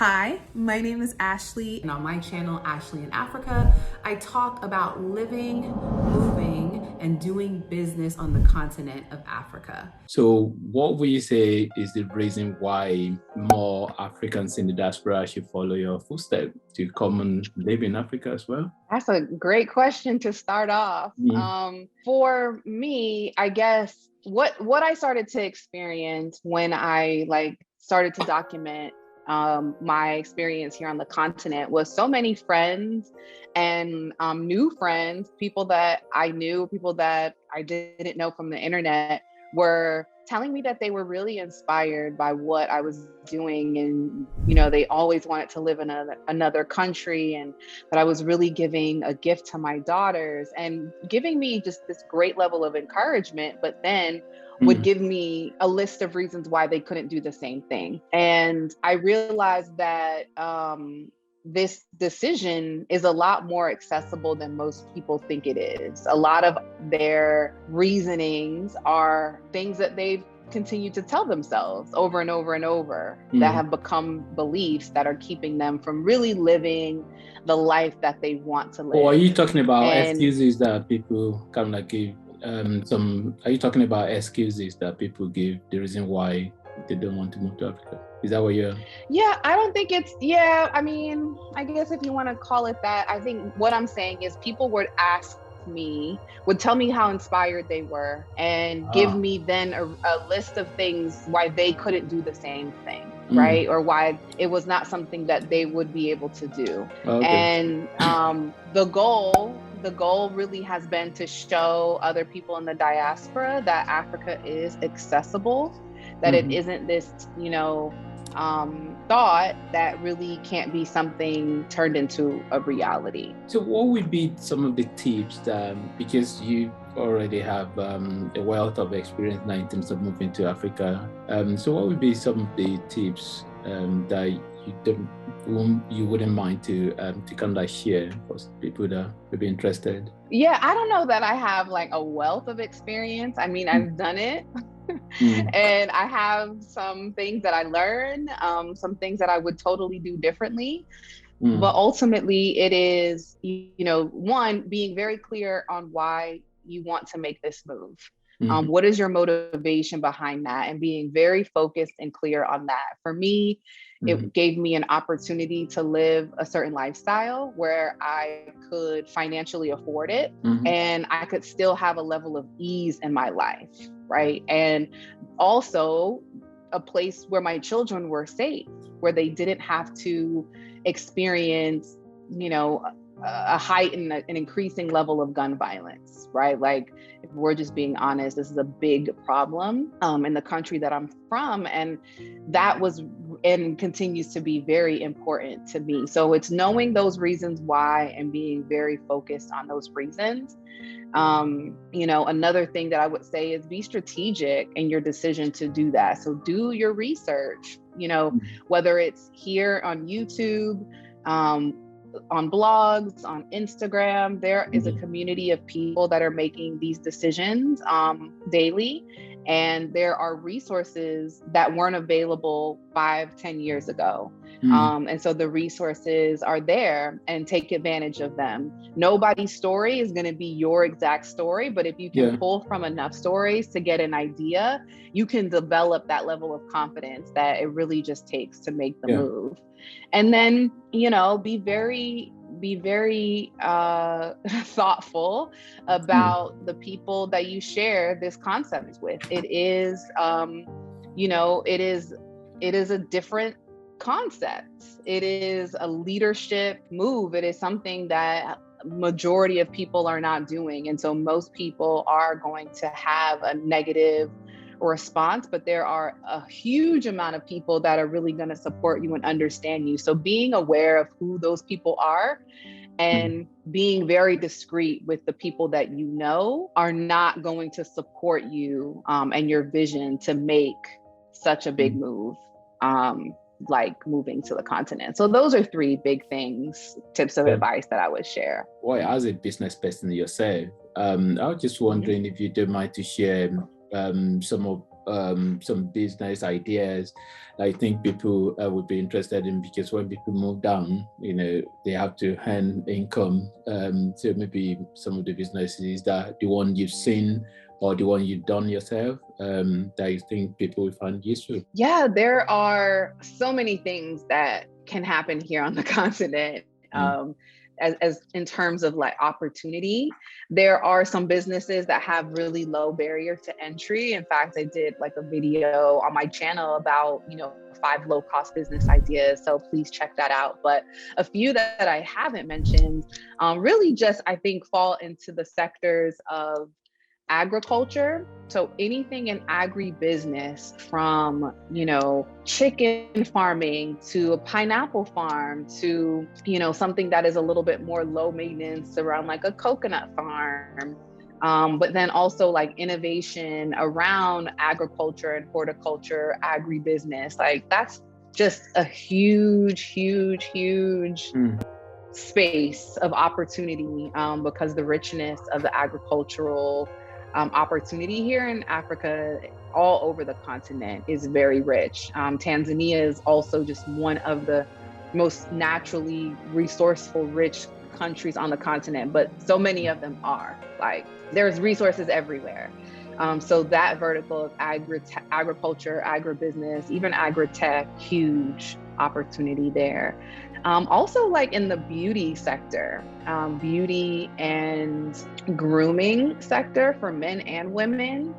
Hi, my name is Ashley. And on my channel, Ashley in Africa, I talk about living, moving, and doing business on the continent of Africa. So what would you say is the reason why more Africans in the diaspora should follow your footsteps to come and live in Africa as well? That's a great question to start off. For me, I guess what I started to experience when I started to document my experience here on the continent was so many friends and new friends, people that I knew, people that I didn't know from the internet, were telling me that they were really inspired by what I was doing. And, they always wanted to live in another country, and that I was really giving a gift to my daughters and giving me just this great level of encouragement, but then would give me a list of reasons why they couldn't do the same thing. And I realized that this decision is a lot more accessible than most people think it is. A lot of their reasonings are things that they've continued to tell themselves over and over and over that have become beliefs that are keeping them from really living the life that they want to live. Or are you talking about excuses that people kind of give? Are you talking about excuses that people give, the reason why they don't want to move to Africa? Is that what you're? Yeah, I don't think it's, I guess if you want to call it that, I think what I'm saying is people would tell me how inspired they were and give me then a list of things why they couldn't do the same thing, right? Or why it was not something that they would be able to do. Okay. And the goal really has been to show other people in the diaspora that Africa is accessible, that it isn't this, thought that really can't be something turned into a reality. So what would be some of the tips that, because you already have a wealth of experience now in terms of moving to Africa, so what would be some of the tips that you wouldn't mind to kind of share for people that would be interested? Yeah, I don't know that I have a wealth of experience. I mean, I've done it. And I have some things that I learned, some things that I would totally do differently. But ultimately it is, one, being very clear on why you want to make this move. What is your motivation behind that? And being very focused and clear on that. For me, it gave me an opportunity to live a certain lifestyle where I could financially afford it and I could still have a level of ease in my life, right? And also a place where my children were safe, where they didn't have to experience, a heightened, an increasing level of gun violence, right? If we're just being honest, this is a big problem in the country that I'm from. And that was and continues to be very important to me. So it's knowing those reasons why and being very focused on those reasons. Another thing that I would say is be strategic in your decision to do that. So do your research, whether it's here on YouTube, on blogs, on Instagram, there is a community of people that are making these decisions daily. And there are resources that weren't available 5-10 years ago. And so the resources are there, and take advantage of them. Nobody's story is going to be your exact story, but if you can pull from enough stories to get an idea, you can develop that level of confidence that it really just takes to make the move. And then, be very thoughtful about the people that you share this concept with. It is, it is a different concept. It is a leadership move. It is something that majority of people are not doing. And so most people are going to have a negative response, but there are a huge amount of people that are really going to support you and understand you. So being aware of who those people are and being very discreet with the people that are not going to support you and your vision to make such a big move, like moving to the continent. So those are 3 big tips of advice that I would share. Boy, as a business person yourself, I was just wondering if you don't mind to share some of some business ideas I think people would be interested in, because when people move down, they have to earn income. So maybe some of the businesses that the one you've seen or the one you've done yourself that you think people will find useful. Yeah, there are so many things that can happen here on the continent. As in terms of like opportunity, there are some businesses that have really low barrier to entry. In fact, I did like a video on my channel about, 5 low-cost business ideas. So please check that out. But a few that I haven't mentioned really just, I think, fall into the sectors of agriculture. So anything in agribusiness, from, chicken farming to a pineapple farm to, something that is a little bit more low maintenance around like a coconut farm. But then also like innovation around agriculture and horticulture, agribusiness, like that's just a huge space of opportunity, because the richness of the agricultural opportunity here in Africa, all over the continent, is very rich. Tanzania is also just one of the most naturally resourceful, rich countries on the continent, but so many of them are like, there's resources everywhere. So that vertical of agriculture, agribusiness, even agri-tech, huge opportunity there. Also like in the beauty sector, beauty and grooming sector for men and women,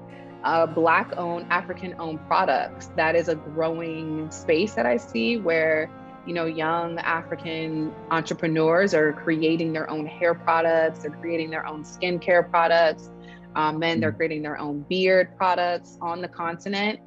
Black-owned, African-owned products. That is a growing space that I see where, young African entrepreneurs are creating their own hair products, they're creating their own skincare products. Men, they're creating their own beard products on the continent.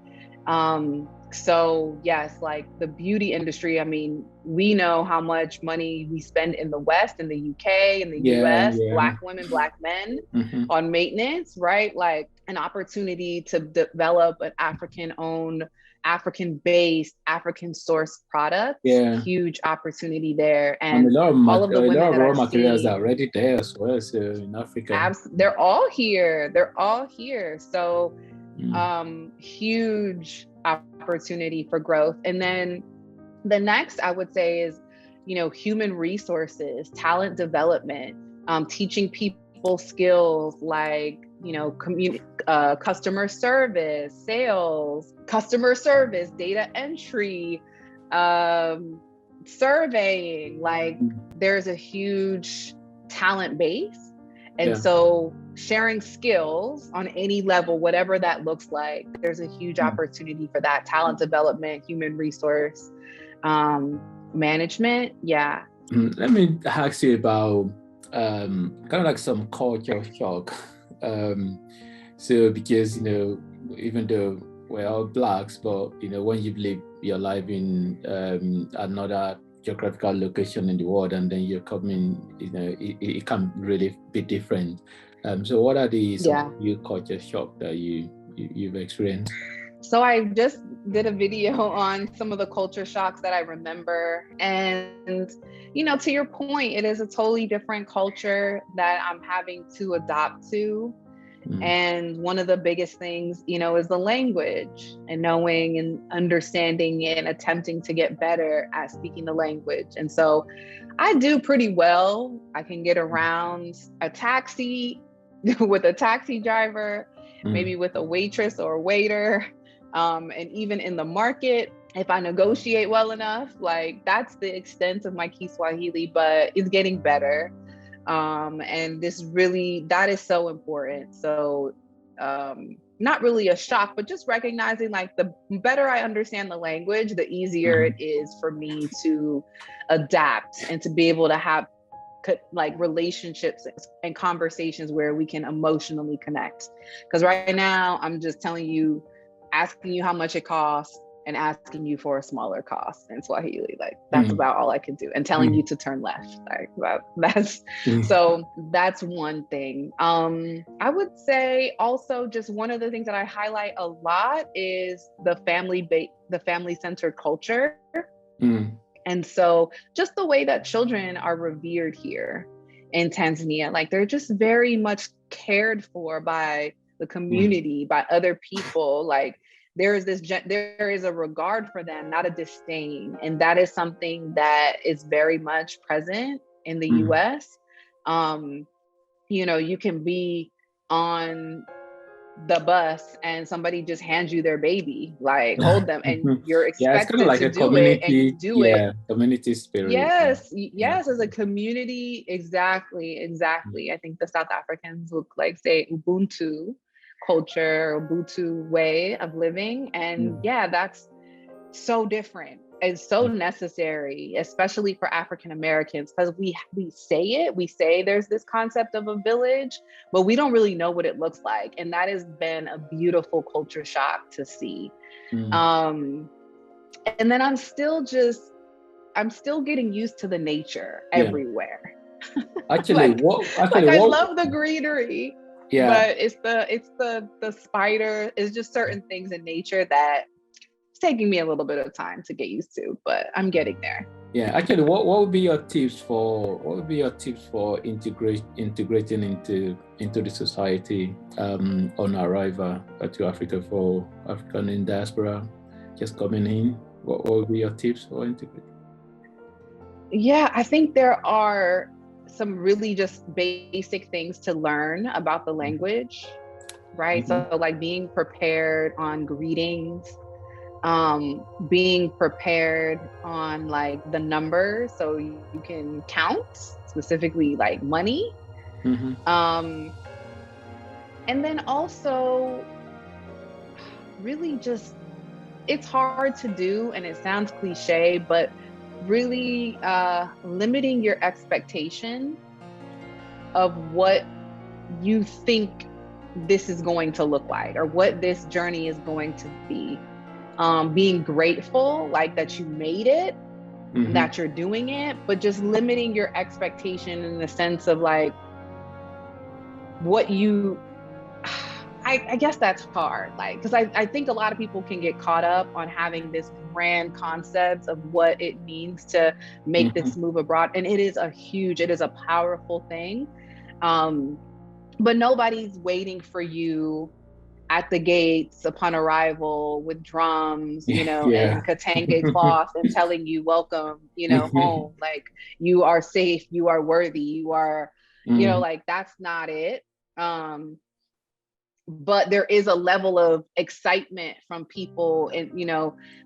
So yes, like the beauty industry, I mean, we know how much money we spend in the West, in the UK, in the US, Black women, Black men on maintenance, right? Like an opportunity to develop an African-owned, African-based, African-sourced product. Huge opportunity there. And a lot of the women that raw I've materials seen are already there as well. So in Africa, they're all here. So huge opportunity for growth. And then the next I would say is, human resources, talent development, teaching people skills like, customer service, sales, data entry, surveying. Like there's a huge talent base. And so sharing skills on any level, whatever that looks like, there's a huge opportunity for that. Talent development, human resource management. Yeah. Let me ask you about kind of like some culture shock. So because, even though we're all Blacks, but, when you live your life in another geographical location in the world, and then you're coming, it can really be different. So what are the new culture shock that you've experienced? So I just did a video on some of the culture shocks that I remember. And, to your point, it is a totally different culture that I'm having to adopt to. And one of the biggest things, is the language, and knowing and understanding and attempting to get better at speaking the language. And so I do pretty well. I can get around a taxi with a taxi driver, maybe with a waitress or waiter. And even in the market, if I negotiate well enough, like that's the extent of my Kiswahili, but it's getting better. And that is so important. So, not really a shock, but just recognizing like the better I understand the language, the easier it is for me to adapt and to be able to have like relationships and conversations where we can emotionally connect. Because right now I'm just asking you how much it costs and asking you for a smaller cost in Swahili. Like that's about all I can do, and telling you to turn left. Like so that's one thing. I would say also just one of the things that I highlight a lot is the family-centered culture. And so just the way that children are revered here in Tanzania, like they're just very much cared for by the community, by other people. Like there is a regard for them, not a disdain. And that is something that is very much present in the US. You can be on the bus and somebody just hands you their baby, like hold them, and you're Yeah, it's kind of expected like to a do it, and you community, do it. community spirit. Yes, Yeah. yes, as a community, exactly. I think the South Africans would like say ubuntu culture, ubuntu way of living, and yeah, that's so different. It's so necessary, especially for African Americans, because we say there's this concept of a village, but we don't really know what it looks like, and that has been a beautiful culture shock to see. And then I'm still getting used to the nature everywhere. Actually, I love the greenery, yeah, but it's the spider. It's just certain things in nature that it's taking me a little bit of time to get used to, but I'm getting there. Yeah, actually, what would be your tips for integrating into the society on arrival to Africa for African in diaspora just coming in? What would be your tips for integrating? Yeah, I think there are some really just basic things to learn about the language, right? So like being prepared on greetings, being prepared on like the numbers so you can count, specifically like money. And then also really just, it's hard to do and it sounds cliche, but really limiting your expectation of what you think this is going to look like or what this journey is going to be. Being grateful, like that you made it, that you're doing it, but just limiting your expectation in the sense of like what you, I guess that's hard, like, because I think a lot of people can get caught up on having this grand concept of what it means to make this move abroad. And it is a powerful thing. But nobody's waiting for you at the gates upon arrival with drums, and Katanga cloth and telling you welcome, home. Like you are safe, you are worthy, you are, like that's not it. But there is a level of excitement from people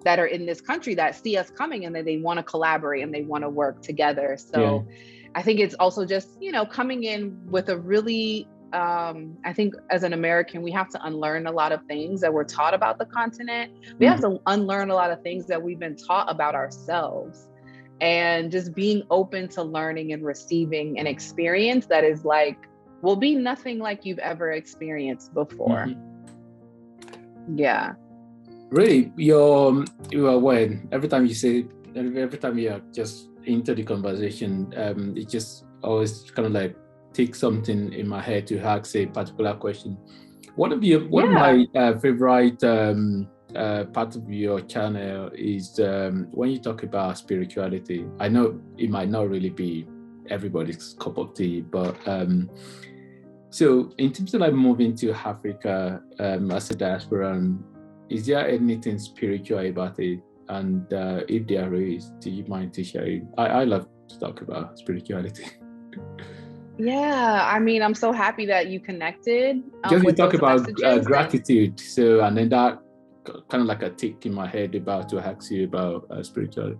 that are in this country that see us coming and that they want to collaborate and they want to work together. So I think it's also just, coming in with a really, I think as an American, we have to unlearn a lot of things that we're taught about the continent. We have to unlearn a lot of things that we've been taught about ourselves, and just being open to learning and receiving an experience that is like, will be nothing like you've ever experienced before. Yeah. Really, when every time you're just into the conversation, it just always kind of like take something in my head to ask a particular question. One of my favorite part of your channel is when you talk about spirituality. I know it might not really be everybody's cup of tea, but so in terms of like moving to Africa as a diasporan, is there anything spiritual about it? And if there is, do you mind to share it? I love to talk about spirituality. Yeah, I mean, I'm so happy that you connected. Just you talk about gratitude. So, and then that kind of like a tick in my head about to ask you about spirituality.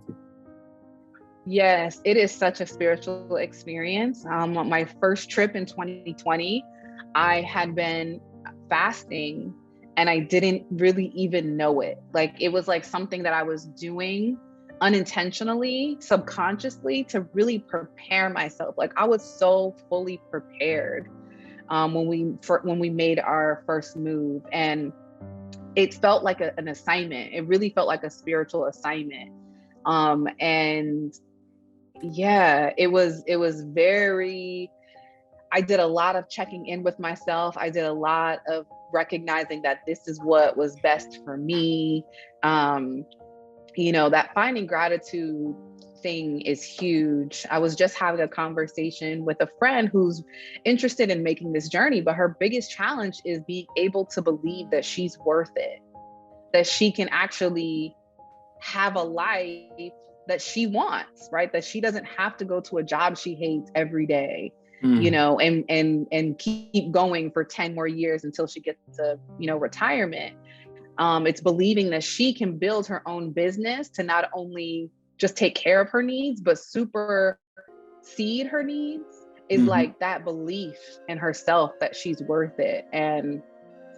Yes, it is such a spiritual experience. On my first trip in 2020, I had been fasting and I didn't really even know it. Like it was like something that I was doing unintentionally, subconsciously, to really prepare myself. Like I was so fully prepared when we made our first move, and it felt like an assignment. It really felt like a spiritual assignment. And yeah, it was very, I did a lot of checking in with myself. I did a lot of recognizing that this is what was best for me. That finding gratitude thing is huge. I was just having a conversation with a friend who's interested in making this journey, but her biggest challenge is being able to believe that she's worth it. that she can actually have a life that she wants, right? That she doesn't have to go to a job she hates every day, and keep going for 10 more years until she gets to, retirement. It's believing that she can build her own business to not only just take care of her needs, but supersede her needs, is like that belief in herself that she's worth it. And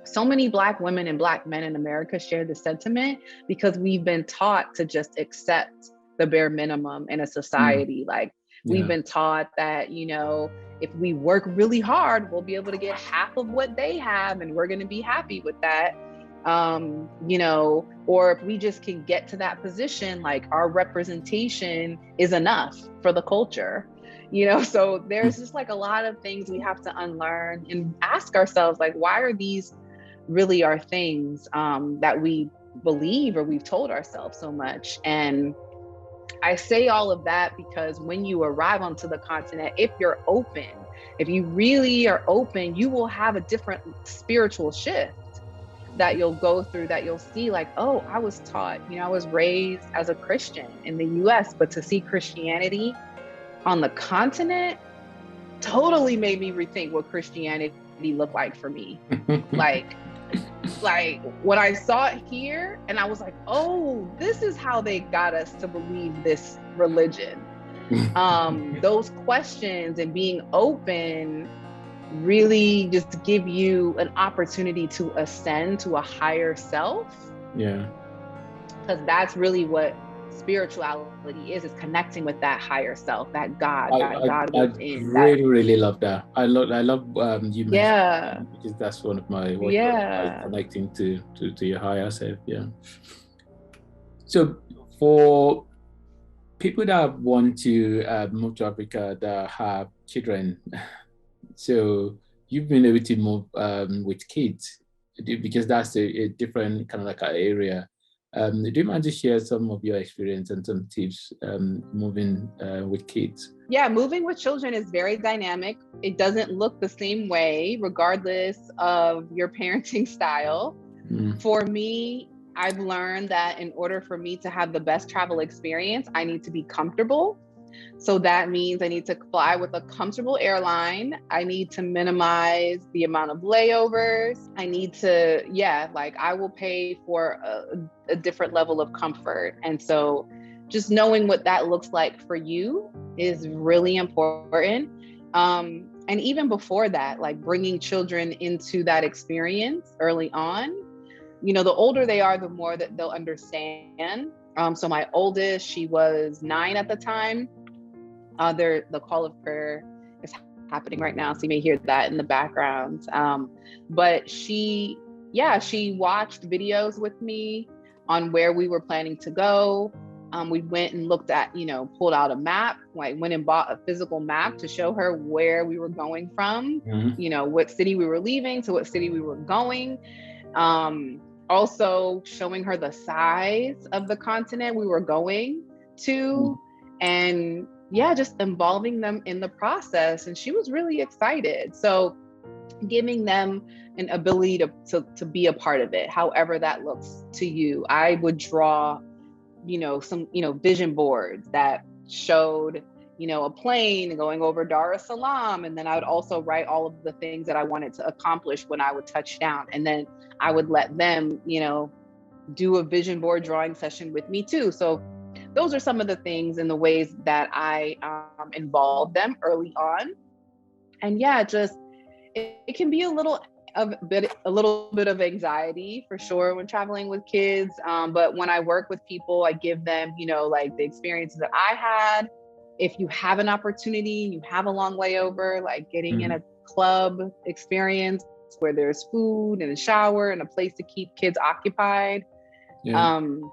so many Black women and Black men in America share this sentiment because we've been taught to just accept the bare minimum in a society. We've been taught that, if we work really hard, we'll be able to get half of what they have and we're going to be happy with that. Or if we just can get to that position, like our representation is enough for the culture. So there's just like a lot of things we have to unlearn and ask ourselves, like, why are these really our things that we believe or we've told ourselves so much? And I say all of that because when you arrive onto the continent, if you really are open, you will have a different spiritual shift that you'll go through, that you'll see like, oh, I was taught, I was raised as a Christian in the US, but to see Christianity on the continent totally made me rethink what Christianity looked like for me. like when I saw it here and I was like, oh, this is how they got us to believe this religion. Those questions and being open really just give you an opportunity to ascend to a higher self. Yeah. Because that's really what spirituality is connecting with that higher self, that God, God within. I really love that. I love you mentioned, yeah, because that's one of my connecting to your higher self. Yeah. So for people that want to move to Africa that have children, so you've been able to move with kids because that's a different kind of like an area. Do you mind to share some of your experience and some tips moving with kids? Yeah, moving with children is very dynamic. It doesn't look the same way regardless of your parenting style. For me, I've learned that in order for me to have the best travel experience, I need to be comfortable. So that means I need to fly with a comfortable airline. I need to minimize the amount of layovers. I need to, I will pay for a different level of comfort. And so just knowing what that looks like for you is really important. And even before that, like bringing children into that experience early on, the older they are, the more that they'll understand. So my oldest, she was 9 at the time. The call of prayer is happening right now, so you may hear that in the background. But she watched videos with me on where we were planning to go. We went and looked at, pulled out a map, like went and bought a physical map to show her where we were going from, what city we were leaving to what city we were going. Also showing her the size of the continent we were going to, and just involving them in the process. And she was really excited. So giving them an ability to be a part of it, however that looks to you. I would draw, some, vision boards that showed, a plane going over Dar es Salaam. And then I would also write all of the things that I wanted to accomplish when I would touch down. And then I would let them, do a vision board drawing session with me too. So those are some of the things and the ways that I involve them early on. And it can be a little bit of anxiety for sure when traveling with kids. But when I work with people, I give them, like the experiences that I had. If you have an opportunity, you have a long layover, like getting in a club experience where there's food and a shower and a place to keep kids occupied. So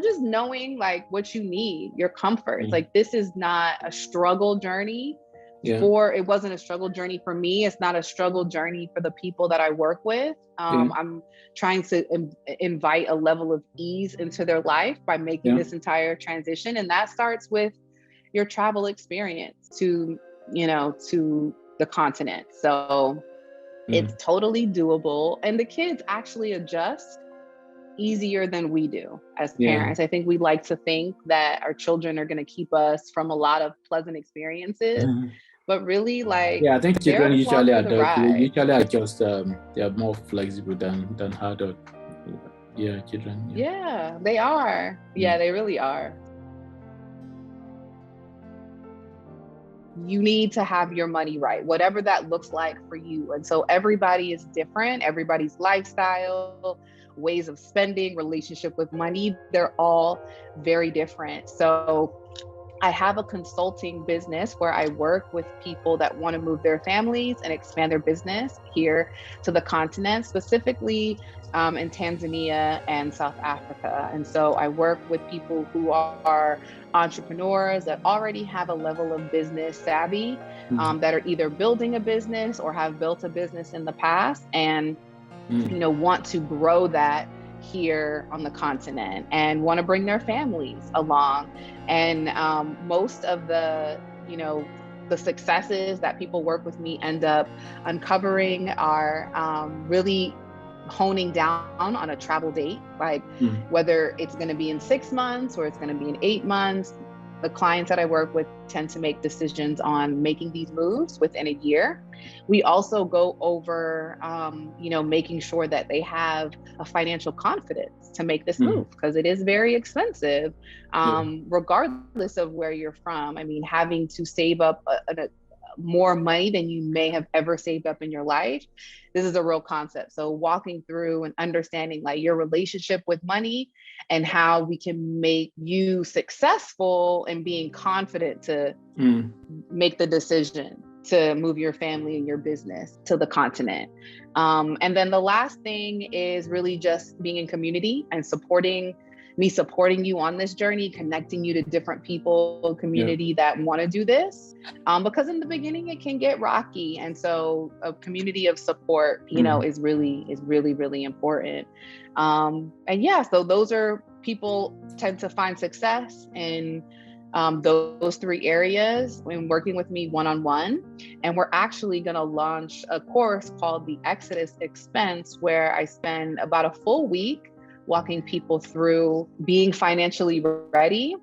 just knowing like what you need, your comforts. Like this is not a struggle journey. It wasn't a struggle journey for me. It's not a struggle journey for the people that I work with. I'm trying to invite a level of ease into their life by making this entire transition. And that starts with your travel experience to the continent. So it's totally doable. And the kids actually adjust easier than we do as Yeah. parents. I think we like to think that our children are going to keep us from a lot of pleasant experiences, but really, like, Yeah, I think they're children along usually for the adult, they ride. usually are just they are more flexible than adult. Yeah, children. Yeah. Yeah, they are. Yeah, they really are. You need to have your money right, whatever that looks like for you. And so everybody is different. Everybody's lifestyle, ways of spending, relationship with money, they're all very different. So I have a consulting business where I work with people that want to move their families and expand their business here to the continent, specifically in Tanzania and South Africa. And so I work with people who are entrepreneurs that already have a level of business savvy, that are either building a business or have built a business in the past and want to grow that here on the continent and want to bring their families along. And most of the successes that people work with me end up uncovering are really honing down on a travel date, like whether it's going to be in 6 months or it's going to be in 8 months. The clients that I work with tend to make decisions on making these moves within a year. We also go over, making sure that they have a financial confidence to make this move, because it is very expensive, regardless of where you're from. I mean, having to save up more money than you may have ever saved up in your life, this is a real concept. So walking through and understanding like your relationship with money and how we can make you successful and being confident to make the decision to move your family and your business to the continent. And then the last thing is really just being in community and supporting you on this journey, connecting you to different people, community that want to do this. Because in the beginning it can get rocky. And so a community of support, is really, really important. So those are, people tend to find success in those 3 areas when working with me one-on-one. And we're actually going to launch a course called the Exodus Expense, where I spend about a full week walking people through being financially ready,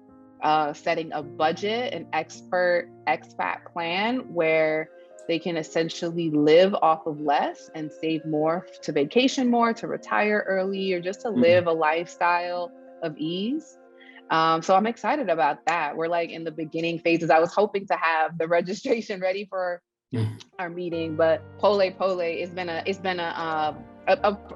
setting a budget, an expert expat plan where they can essentially live off of less and save more to vacation more, to retire early, or just to live a lifestyle of ease. So I'm excited about that. We're like in the beginning phases. I was hoping to have the registration ready for our meeting, but pole, it's been a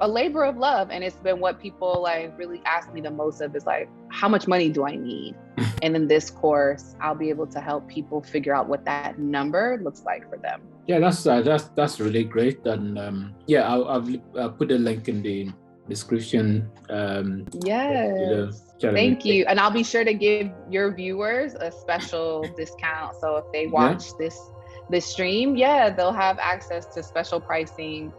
labor of love. And it's been what people like really ask me the most of is like, how much money do I need? And in this course, I'll be able to help people figure out what that number looks like for them. Yeah, that's really great. And I'll put a link in the description. Yes. Thank you. And I'll be sure to give your viewers a special discount. So if they watch this stream, they'll have access to special pricing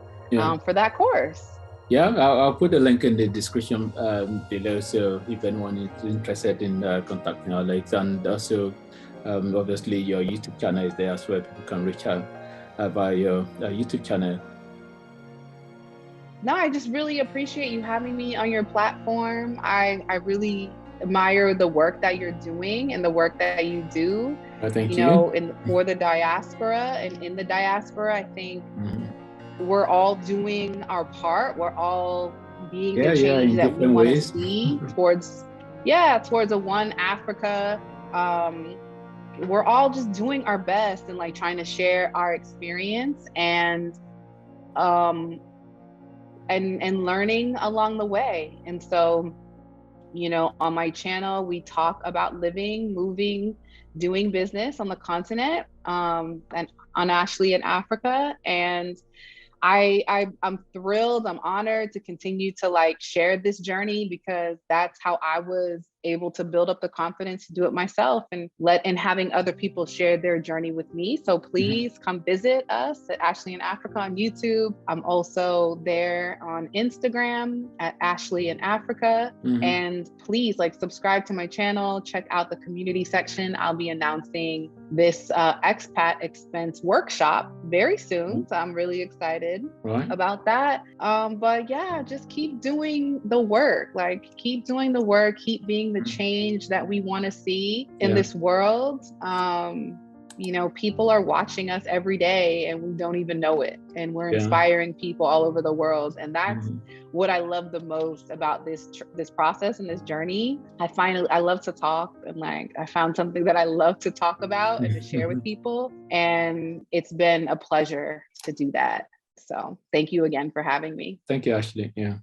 for that course. Yeah, I'll put a link in the description below. So if anyone is interested in contacting Alex, and also obviously your YouTube channel is there as well. People can reach out via your YouTube channel. No, I just really appreciate you having me on your platform. I really admire the work that you're doing and the work that you do. Thank you. For the diaspora and in the diaspora, I think we're all doing our part. We're all being the change that we want to see towards a one Africa. We're all just doing our best and like trying to share our experience and learning along the way. And so, on my channel, we talk about living, moving, doing business on the continent, and on Ashley in Africa. And I'm thrilled, I'm honored to continue to like share this journey, because that's how I was able to build up the confidence to do it myself and having other people share their journey with me. So please come visit us at Ashley in Africa on YouTube. I'm also there on Instagram at Ashley in Africa. And please subscribe to my channel, check out the community section. I'll be announcing this expat expense workshop very soon. So I'm really excited about that. But yeah, just keep doing the work, like keep doing the work, keep being the change that we want to see in this world. You know, people are watching us every day and we don't even know it. And we're inspiring people all over the world. And that's what I love the most about this process and this journey. I love to talk, and like I found something that I love to talk about and to share with people. And it's been a pleasure to do that. So thank you again for having me. Thank you, Ashley. Yeah.